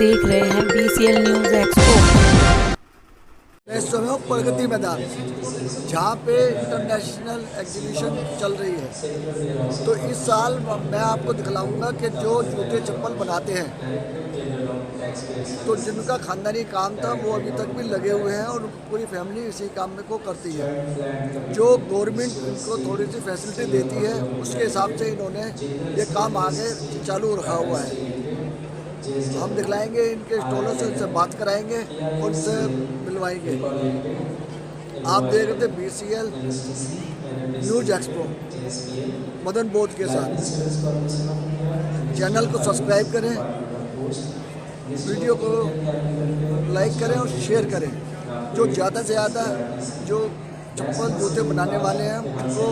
देख रहे हैं BCL न्यूज़ एक्सपो। इस समय हूँ प्रगति मैदान, जहाँ पे इंटरनेशनल एग्जीबिशन चल रही है। तो इस साल मैं आपको दिखलाऊंगा कि जो जूते चप्पल बनाते हैं, तो जिनका खानदानी काम था वो अभी तक भी लगे हुए हैं और पूरी फैमिली इसी काम में को करती है। जो गवर्नमेंट इनको थोड़ी सी फैसिलिटी देती है, उसके हिसाब से इन्होंने ये काम आगे चालू रखा हुआ है। हम दिखलाएंगे इनके स्टॉलों से, उनसे बात कराएंगे, उनसे मिलवाएंगे। आप देख रहे थे BCL न्यूज़ एक्सपो मदन बोध के साथ। चैनल को सब्सक्राइब करें, वीडियो को लाइक करें और शेयर करें। जो ज़्यादा से ज़्यादा जो चप्पल जूते बनाने वाले हैं उनको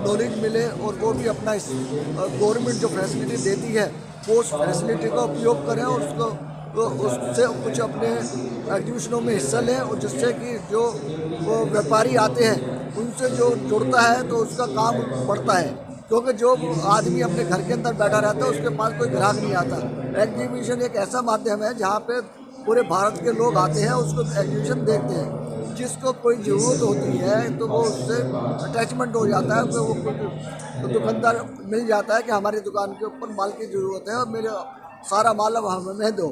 नॉलेज मिले और वो भी अपना गवर्नमेंट जो फैसिलिटी देती है वो उस फैसिलिटी का उपयोग करें और उससे कुछ अपने एग्जीबिशनों में हिस्सा लें, और जिससे कि जो वो व्यापारी आते हैं उनसे जो जुड़ता है तो उसका काम बढ़ता है। क्योंकि जो आदमी अपने घर के अंदर बैठा रहता है उसके पास कोई ग्राहक नहीं आता। एग्जीबिशन एक ऐसा माध्यम है जहाँ पे पूरे भारत के लोग आते हैं, उसको एग्जीबिशन देखते हैं। जिसको कोई ज़रूरत होती है तो वो उससे अटैचमेंट हो जाता है, तो वो दुकानदार मिल जाता है कि हमारी दुकान के ऊपर माल की ज़रूरत है और मेरे सारा माल अब हमें दो।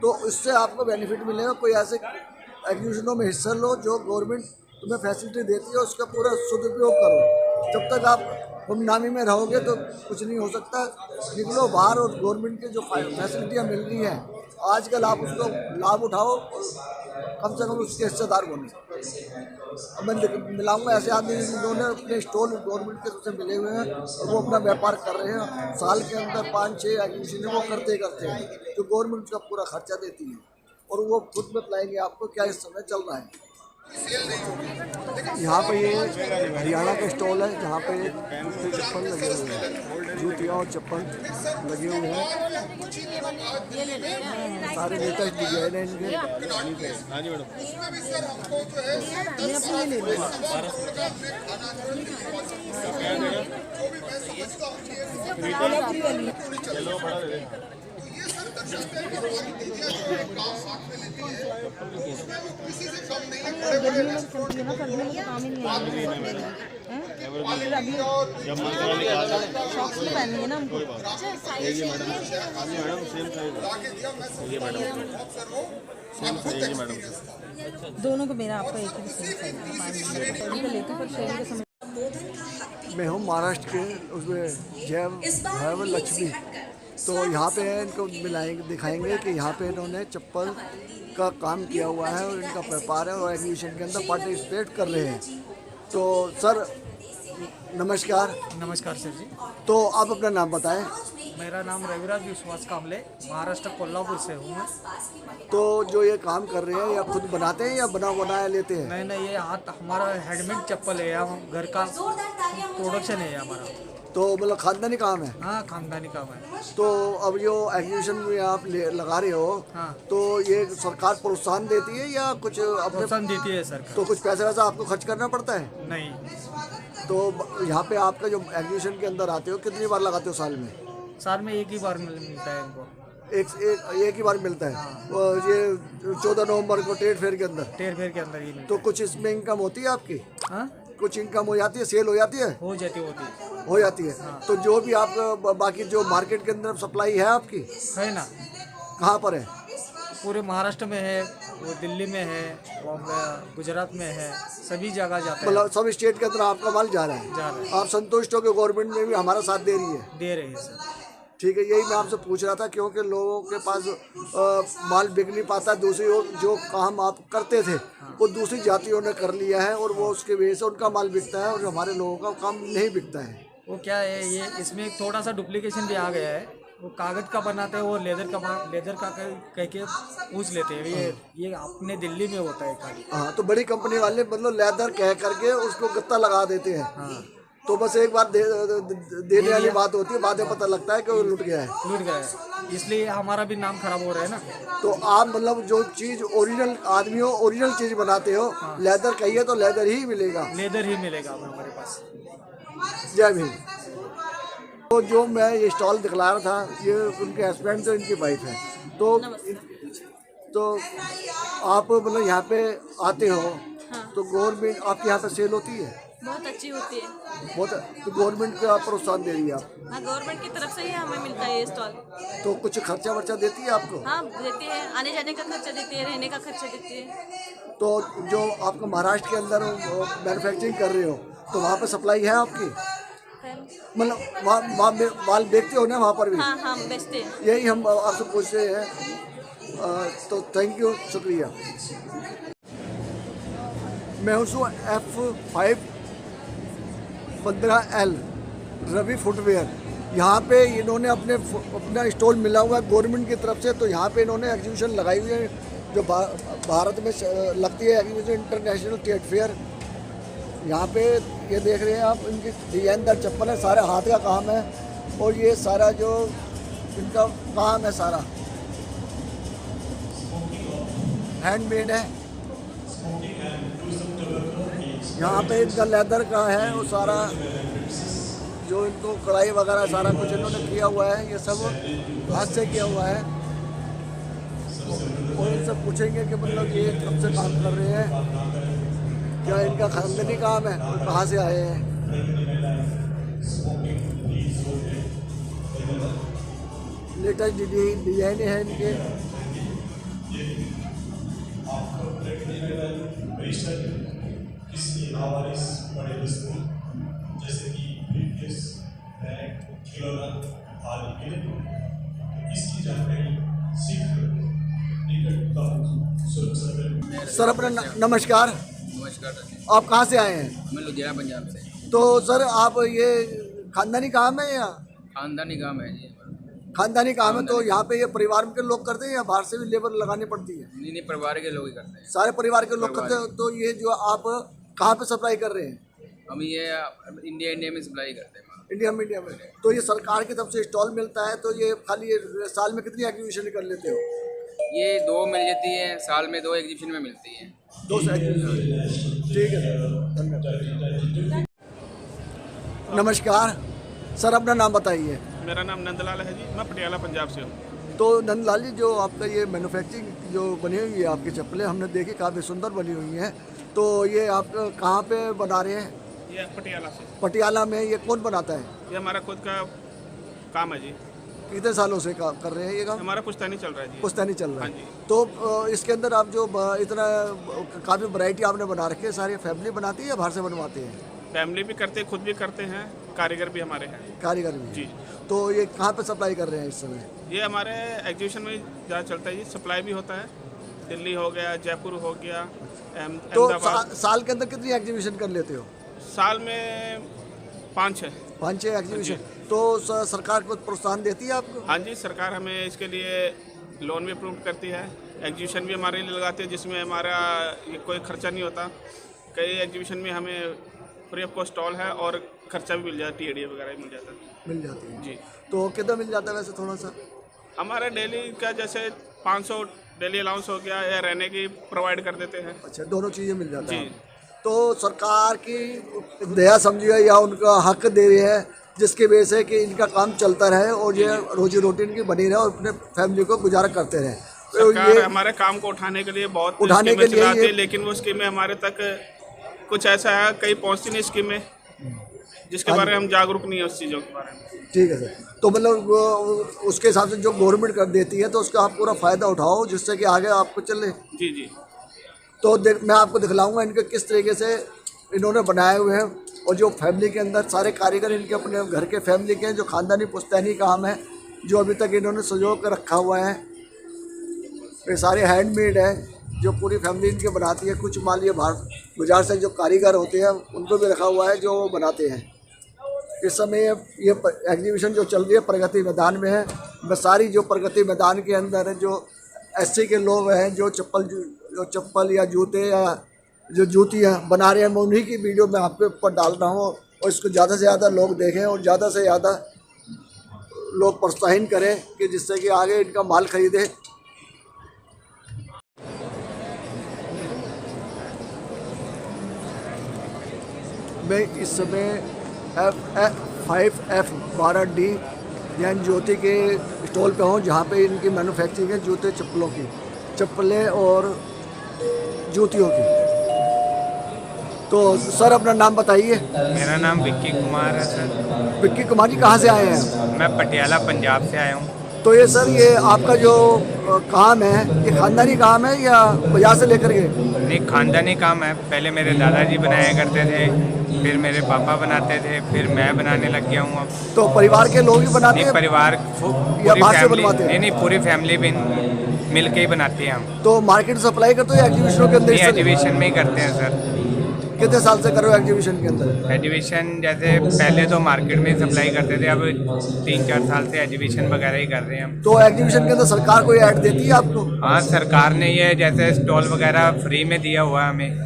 तो इससे आपको बेनिफिट मिलेगा। कोई ऐसे एग्जीबिशनों में हिस्सा लो जो गवर्नमेंट तुम्हें फैसिलिटी देती है, उसका पूरा सदुपयोग करो। जब तक आप गुमनामी में रहोगे तो कुछ नहीं हो सकता। निकलो बाहर और गवर्नमेंट की जो फैसिलिटियाँ मिल रही हैं आजकल आप उसको लाभ उठाओ और कम से कम उसके हिस्सेदार बनो। मैं मिलाऊंगा ऐसे आदमी जिन्होंने अपने स्टॉल गवर्नमेंट के से मिले हुए हैं और वो अपना व्यापार कर रहे हैं। साल के अंदर 5-6 एग्जीबिशन वो करते हैं जो गवर्नमेंट उसका पूरा खर्चा देती है, और वो खुद बताएंगे आपको क्या इस समय चल रहा है। यहाँ पे ये हरियाणा का स्टॉल है जहाँ पे जूते चप्पल लगे हुए हैं, जूतियाँ और चप्पल लगे हुए हैं। सारे लेटेस्ट डिजाइन है इनके। हाँ जी मैडम, दोनों को मेरा आपका एक ही सेम लेकर पर शेयरिंग के समय मैं हूँ महाराष्ट्र के उसमें जय लक्ष्मी। तो यहाँ पे इनको मिलाएंगे, दिखाएंगे कि यहाँ पे इन्होंने चप्पल का काम किया हुआ है और इनका व्यापार है और एग्जीबिशन के अंदर पार्टिसिपेट कर रहे हैं। तो सर नमस्कार। नमस्कार सर जी। तो आप अपना नाम बताएं। मेरा नाम रविराज विश्वास कामले, महाराष्ट्र कोल्हापुर से हूँ मैं। तो जो ये काम कर रहे हैं या खुद बनाते हैं या बनाया लेते हैं? नहीं नहीं, ये हाथ हमारा हैंडमेड चप्पल है, हम घर का प्रोडक्शन है हमारा। तो मतलब खानदानी काम है? हाँ, खानदानी काम है। तो अब जो एग्जीबिशन में आप लगा रहे हो, हाँ, तो ये सरकार प्रोत्साहन देती है या कुछ अपने प्रोत्साहन देती है सरकार? तो कुछ पैसा वैसा आपको खर्च करना पड़ता है? नहीं। तो यहाँ पे आपका जो एग्जीबिशन के अंदर आते हो कितनी बार लगाते हो साल में? साल में एक ही बार मिलता है इनको। एक ही बार मिलता है। हाँ। ये 14 नवंबर को ट्रेड फेयर के अंदर के अंदर ही मिलता तो है। कुछ इसमें इनकम होती है आपकी? हाँ, कुछ इनकम हो जाती है, सेल हो जाती है? हो जाती है। हाँ। तो जो भी आप बाकी जो मार्केट के अंदर सप्लाई है आपकी है ना, कहाँ पर है? पूरे महाराष्ट्र में है, वो दिल्ली में है, गुजरात में है, सभी जगह जाता है। मतलब सब स्टेट के अंदर आपका माल जा रहा है। आप संतुष्ट हो कि गवर्नमेंट में भी हमारा साथ दे रही है? दे रही है सर। ठीक है, यही मैं आपसे पूछ रहा था क्योंकि लोगों के पास माल बिक नहीं पाता। दूसरी ओर जो काम आप करते थे वो दूसरी जातियों ने कर लिया है और वो उसके वजह से उनका माल बिकता है और हमारे लोगों का काम नहीं बिकता है। वो क्या है, ये इसमें थोड़ा सा डुप्लीकेशन भी आ गया है। वो कागज़ का बनाते हैं, वो लेदर का कह के पूछ लेते हैं। ये अपने दिल्ली में होता है खाली। हाँ, तो बड़ी कंपनी वाले मतलब लेदर कह करके उसको गत्ता लगा देते हैं। हाँ, तो बस एक बार देने वाली बात होती है, बाद में पता लगता है कि वो लुट गया है। इसलिए हमारा भी नाम खराब हो रहा है ना। तो आप मतलब जो चीज़ ओरिजिनल आदमी हो, ओरिजिनल चीज़ बनाते हो। हाँ। लेदर कहिए तो लेदर ही मिलेगा हमारे पास। जय भीम। तो जो मैं ये स्टॉल दिखला रहा था, ये उनके हस्बैंड तो इनकी वाइफ है। तो तो आप मतलब यहाँ पे आते हो हाँ। तो गवर्नमेंट आपके यहाँ पे सेल होती है? बहुत अच्छी होती है। बहुत। तो गवर्नमेंट को आप प्रोत्साहन दे रही है आप? हाँ, गवर्नमेंट की तरफ से ही हमें मिलता है ये स्टॉल। तो कुछ खर्चा वर्चा देती है आपको? हाँ, देती है, आने जाने का खर्चा देती है, रहने का खर्चा देती है। तो जो आपको महाराष्ट्र के अंदर मैन्युफैक्चरिंग कर रहे हो तो वहाँ पे सप्लाई है आपकी? मतलब वहाँ माल बेचते हो ना वहाँ पर भी? हाँ हाँ, बेचते हैं। यही हम आपसे पूछते हैं। तो थैंक यू, शुक्रिया। मैं हूँ F515L रवि फुटवेयर। यहाँ पे इन्होंने अपना स्टॉल मिला हुआ है गवर्नमेंट की तरफ से। तो यहाँ पे इन्होंने एग्जीबिशन लगाई हुई है जो भारत में लगती है एग्जीबिशन, इंटरनेशनल ट्रेड फेयर। यहाँ पे ये देख रहे हैं आप, इनकी डिजाइनदार चप्पल है, सारे हाथ का काम है। और ये सारा जो इनका काम है सारा हैंडमेड है। यहाँ पे इनका लेदर का है वो सारा, जो इनको कढ़ाई वगैरह सारा कुछ इन्होंने किया हुआ है, ये सब हाथ से किया हुआ है। और इनसे पूछेंगे कि मतलब ये कब से काम कर रहे हैं, क्या इनका खानदानी काम है और कहाँ से आए हैं। लेटेस्ट डिजाइन है इनके। जैसे कि ब्रीफकेस, बैग, खिलौना आदि मिले तो इसकी जानकारी शीघ्र निकट सुरक्षा। सर अपना नमस्कार। नमस्कार। आप कहाँ से आए हैं? मैं लुधियाना पंजाब से। तो सर आप ये खानदानी काम है या? खानदानी काम है जी। खानदानी काम है। तो यहाँ पे ये परिवार के लोग करते हैं या बाहर से भी लेबर लगानी पड़ती है? नहीं, परिवार के लोग ही करते हैं। सारे परिवार के लोग करते हैं। तो ये जो आप कहाँ पे सप्लाई कर रहे हैं? हम ये इंडिया में सप्लाई करते हैं। इंडिया में। तो ये सरकार की तरफ से स्टॉल मिलता है। तो ये खाली साल में कितनी एग्जीबिशन कर लेते हो? ये 2 मिल जाती है, साल में 2 एग्जीबिशन में मिलती है। 2 एग्जीबिशन। ठीक है, धन्यवाद। नमस्कार सर, अपना नाम बताइए। मेरा नाम नंदलाल है जी, मैं पटियाला पंजाब से हूँ। तो नंदलाल जी, जो आपका ये मैन्युफैक्चरिंग जो बनी हुई है आपकी चप्पलें, हमने देखी काफ़ी सुंदर बनी हुई हैं। तो ये आप कहाँ पे बना रहे हैं? ये पटियाला से। पटियाला में। ये कौन बनाता है? ये हमारा खुद का काम है जी। कितने सालों से कर रहे हैं ये काम? हमारा पुश्तैनी चल रहा है जी। पुश्तैनी चल रहा है। हाँ जी। तो इसके अंदर आप जो इतना काफ़ी वैरायटी आपने बना रखी है, सारी फैमिली बनाती है या बाहर से बनवाते हैं? फैमिली भी करते हैं, खुद भी करते हैं, कारीगर भी हमारे हैं। कारीगर भी जी। तो ये कहाँ पे सप्लाई कर रहे हैं इस समय? ये हमारे एग्जीबिशन में ज़्यादा चलता है जी, सप्लाई भी होता है। दिल्ली हो गया, जयपुर हो गया, तो अहमदाबाद। साल के अंदर कितनी एग्जीबिशन कर लेते हो? साल में 5-6 एग्जीबिशन। तो सरकार को प्रोत्साहन देती है आपको? हाँ जी, सरकार हमें इसके लिए लोन भी अप्रूव करती है। एग्जीबिशन भी हमारे लिए लगाते हैं जिसमें हमारा ये कोई खर्चा नहीं होता। कई एग्जीबिशन में हमें फ्री ऑफ कॉस्ट स्टॉल है और खर्चा भी मिल जाता है, TAD वगैरह भी मिल जाता है। मिल जाती है जी। तो कितना मिल जाता है वैसे थोड़ा सा? हमारा डेली का जैसे 500 डेली अलाउंस हो गया या रहने की प्रोवाइड कर देते हैं। अच्छा, दोनों चीज़ें मिल जाती जी। हैं। तो सरकार की दया समझिए या उनका हक दे रही है जिसकी वजह से कि इनका काम चलता रहे और ये रोजी रोटी इनकी बनी रहे और अपने फैमिली को गुजारा करते रहे। तो सरकार ये हमारे काम को उठाने के लिए बहुत उठाने स्कीमें के लिए चलाती है, ये- लेकिन वो स्कीमें हमारे तक कुछ ऐसा है, कहीं पहुँचती नहीं स्कीमें, जिसके हाँ बारे में हम जागरूक नहीं है उस चीज़ों के बारे में। ठीक है सर। तो मतलब उसके हिसाब से जो गवर्नमेंट कर देती है तो उसका आप पूरा फ़ायदा उठाओ जिससे कि आगे आपको चले। जी जी। तो मैं आपको दिखलाऊंगा इनके किस तरीके से इन्होंने बनाए हुए हैं। और जो फैमिली के अंदर सारे कारीगर इनके अपने घर के फैमिली के हैं, जो ख़ानदानी पुश्तैनी काम है जो अभी तक इन्होंने संजो कर रखा हुआ है। ये सारे हैंडमेड है जो पूरी फैमिली इनके बनाती है। कुछ मान लिया बाजार से जो कारीगर होते हैं उनको भी रखा हुआ है जो वो बनाते हैं। इस समय ये एग्जीबिशन जो चल रही है प्रगति मैदान में है। मैं सारी जो प्रगति मैदान के अंदर है जो SC के लोग हैं जो चप्पल या जूते या जो जूतियाँ बना रहे हैं, मैं उन्हीं की वीडियो में आपके ऊपर डाल रहा हूँ और इसको ज़्यादा से ज़्यादा लोग देखें और ज़्यादा से ज़्यादा लोग प्रोत्साहित करें कि जिससे कि आगे इनका माल खरीदे। मैं इस समय F5F12D ज्ञान ज्योति के स्टॉल पे हूँ जहाँ पे इनकी मैन्युफैक्चरिंग है जूते चप्पलों की। चप्पलें और जूतियों की। तो सर अपना नाम बताइए। मेरा नाम विक्की कुमार है सर। विक्की कुमार जी कहाँ से आए हैं? मैं पटियाला पंजाब से आया हूँ। तो ये सर ये आपका जो काम है ये खानदानी काम है या बाजार से लेकर के? नहीं, खानदानी काम है। पहले मेरे दादाजी बनाया करते थे, फिर मेरे पापा बनाते थे, फिर मैं बनाने लग गया हूँ अब। तो परिवार के लोग ही बनाते नहीं, हैं? परिवार या पूरी बाहर से फैमिली, बनवाते हैं? नहीं पूरी फैमिली भी मिल के ही बनाते हैं हम। तो मार्केट सप्लाई करते हो या एग्जीबिशनों के अंदर? नहीं, एग्जीबिशन में ही करते हैं सर। कितने साल से कर रहे हो एग्जीबिशन के अंदर? एग्जीबिशन जैसे पहले तो मार्केट में सप्लाई करते थे, अब 3-4 साल से एग्जीबिशन वगैरह ही कर रहे हैं हम। तो एग्जीबिशन के अंदर सरकार कोई ऐड देती है आपको? हाँ, सरकार ने ये जैसे स्टॉल वगैरह फ्री में दिया हुआ है हमें।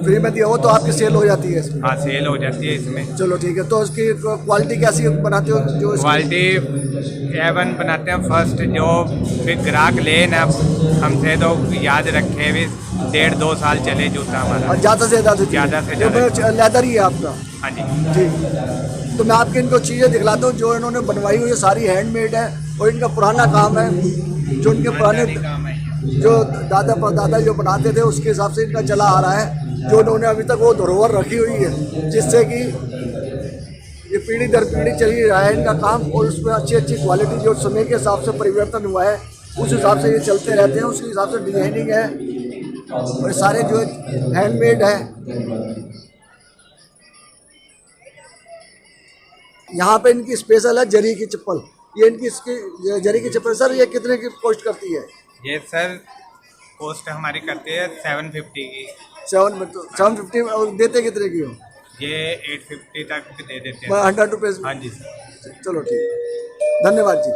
फ्री में दिया हो तो आपकी सेल हो जाती है इसमें? हाँ, सेल हो जाती है इसमें। चलो ठीक है। तो उसकी क्वालिटी कैसी बनाते हो? जो क्वालिटी A1 बनाते हैं फर्स्ट। जो फिर ग्राहक ले ना हमसे तो याद रखे भी 1.5-2 साल चले जूता हमारा। और ज़्यादा से ज़्यादा लेदर ही है आपका? हाँ जी। ठीक। तो मैं आपके इनको चीज़ें दिखलाता हूँ जो इन्होंने बनवाई हुई है, सारी हैंडमेड है और इनका पुराना काम है। जो इनके पुराने काम है। जो दादा परदादा जो बनाते थे उसके हिसाब से इनका चला आ रहा है, जो इन्होंने अभी तक वो धरोहर रखी हुई है, जिससे कि ये पीढ़ी दर पीढ़ी चली रहा है इनका काम। और उसमें अच्छी अच्छी क्वालिटी जो समय के हिसाब से परिवर्तन हुआ है उस हिसाब से ये चलते रहते हैं, उसके हिसाब से डिजाइनिंग है और सारे जो हैंडमेड है। यहाँ पे इनकी स्पेशल है जरी की चप्पल। ये इनकी इसकी जरी की चप्पल सर ये कितने की कॉस्ट करती है? ये सर कॉस्ट हमारी करती है 750 की। 750 और देते कितने की हो? ये 850 तक दे देते हैं। 100 रुपये? हाँ जी सर। चलो ठीक, धन्यवाद जी।